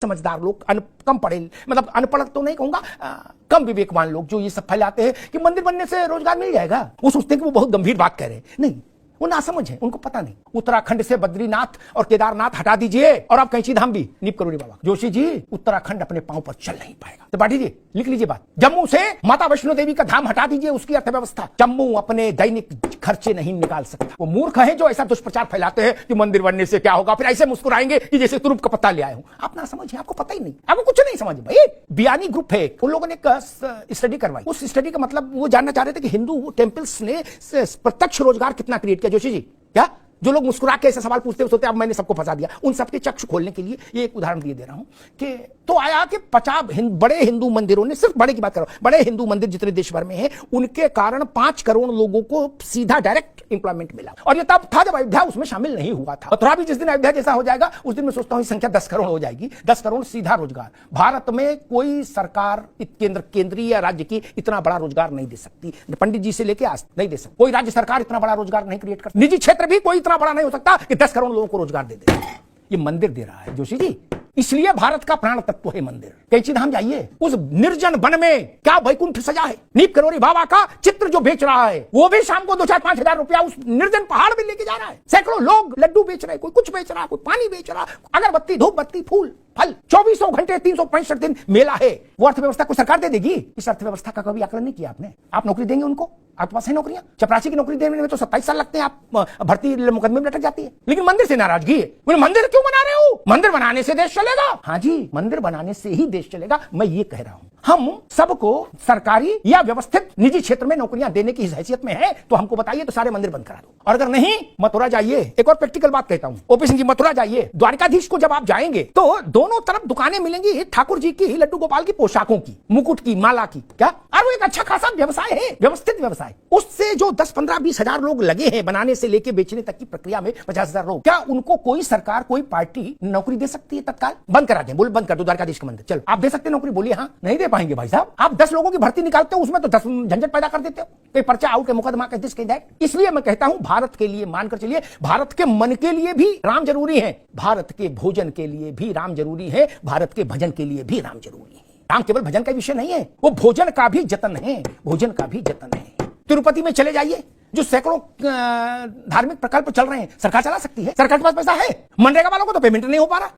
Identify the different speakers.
Speaker 1: समझदार लोग, कम पढ़े, मतलब अनपढ़ तो नहीं कहूंगा, कम विवेकवान लोग जो ये सब फैलाते हैं कि मंदिर बनने से रोजगार मिल जाएगा, वो सोचते हैं कि वो बहुत गंभीर बात कह रहे हैं। नहीं, वो नासमझ है, उनको पता नहीं। उत्तराखंड से बद्रीनाथ और केदारनाथ हटा दीजिए और आप कैंची धाम भी नीप करोड़े बाबा। जोशी जी, उत्तराखंड अपने पांव पर चल नहीं पाएगा। त्रिपाठी जी, लिख लीजिए बात। जम्मू से माता वैष्णो देवी का धाम हटा दीजिए, उसकी अर्थव्यवस्था, जम्मू अपने दैनिक खर्चे नहीं निकाल सकता। वो मूर्ख है जो ऐसा दुष्प्रचार फैलाते हैं कि मंदिर बनने से क्या होगा, फिर ऐसे मुस्कुराएंगे कि जैसे तुरुप का पत्ता ले आए हो। आप ना समझिए, आपको पता ही नहीं, आपको कुछ नहीं समझ भाई। बियानी ग्रुप है, उन लोगों ने स्टडी करवाई। उस स्टडी का मतलब वो जानना चाह रहे थे कि हिंदू टेम्पल्स ने प्रत्यक्ष रोजगार कितना क्रिएट किया। जोशी जी, क्या जो लोग मुस्कुरा के ऐसे सवाल पूछते होते, अब मैंने सबको फंसा दिया, उन सबके चक्षु खोलने के लिए ये एक उदाहरण दिए दे रहा हूं कि तो आया कि 50 बड़े हिंदू मंदिरों ने, सिर्फ बड़े की बात करो, बड़े हिंदू मंदिर जितने देश भर में हैं, उनके कारण 5 करोड़ लोगों को सीधा डायरेक्ट एम्प्लॉयमेंट मिला। और ये तब था जब अयोध्या उसमें शामिल नहीं हुआ था। मथुरा भी जिस दिन अयोध्या जैसा हो जाएगा उस दिन मैं सोचता हूं संख्या 10 करोड़ हो जाएगी। 10 करोड़ सीधा रोजगार। भारत में कोई सरकार केंद्रीय या राज्य की इतना बड़ा रोजगार नहीं दे सकती, पंडित जी से लेके आज नहीं दे सकती। कोई राज्य सरकार इतना बड़ा रोजगार नहीं क्रिएट कर, निजी क्षेत्र भी कोई इतना बड़ा नहीं हो सकता कि 10 करोड़ लोगों को रोजगार दे दे। ये मंदिर दे रहा है जोशी जी, इसलिए भारत का प्राण तत्व है मंदिर। कैंची धाम जाइए, उस निर्जन वन में क्या वैकुंठ सजा है। नीप करोड़ी बाबा का चित्र जो बेच रहा है, वो भी शाम को 2-4-5 हजार रुपया उस निर्जन पहाड़ में लेके जा रहा है। सैकड़ों लोग लड्डू बेच रहे हैं, कोई कुछ बेच रहा, कोई पानी बेच रहा, अगरबत्ती, धूप बत्ती, फूल फल। 24 घंटे 365 दिन मेला है। वो अर्थव्यवस्था को सरकार दे देगी। इस अर्थव्यवस्था का कभी आकलन नहीं किया आपने। आप नौकरी देंगे उनको, आपके पास है नौकरियां। चपरासी की नौकरी देने में तो 27 साल लगते हैं, आप भर्ती मुकदमे में लटक जाती है। लेकिन मंदिर से नाराजगी है। बोले मंदिर क्यों बना रहे हो, मंदिर बनाने से देश चलेगा। हाँ जी, मंदिर बनाने से ही देश चलेगा, मैं ये कह रहा हूं। हम सबको सरकारी या व्यवस्थित निजी क्षेत्र में नौकरियां देने की हैसियत में है तो हमको बताइए, तो सारे मंदिर बंद करा दो। और अगर नहीं, मथुरा जाइए। एक और प्रैक्टिकल बात कहता हूं, ओपी सिंह जी, मथुरा जाइए। द्वारकाधीश को जब आप जाएंगे तो दोनों तरफ दुकानें मिलेंगी ठाकुर जी की, लड्डू गोपाल की पोशाकों की, मुकुट की, माला की, क्या, और वो एक अच्छा खासा व्यवसाय है, व्यवस्थित व्यवसाय। उससे जो 10, 15, 20 हजार लोग लगे हैं बनाने से लेके बेचने तक की प्रक्रिया में, 50 हजार लोग, क्या उनको कोई सरकार, कोई पार्टी नौकरी दे सकती है तत्काल? बंद करा दें, बोल बंद कर दो द्वारकाधीश का मंदिर। चलो, आप दे सकते हैं नौकरी? बोलिए हाँ। नहीं दे पाएंगे भाई साहब। आप 10 लोगों की भर्ती निकालते हो, उसमें तो 10 झंझट पैदा कर देते हो, कोई पर्चा आउट, मुकदमा कह दिस कह दैट। इसलिए मैं कहता हूं, भारत के लिए मानकर चलिए, भारत के मन के लिए भी राम जरूरी है, भारत के भोजन के लिए भी राम जरूरी है, भारत के भजन के लिए भी राम जरूरी है। राम केवल भजन का विषय नहीं है, वो भोजन का भी जतन है, भोजन का भी जतन है। तिरुपति में चले जाइए, जो सैकड़ों धार्मिक प्रकल्प चल रहे हैं, सरकार चला सकती है, सरकार के पास पैसा है। मनरेगा वालों को तो पेमेंट नहीं हो पा रहा।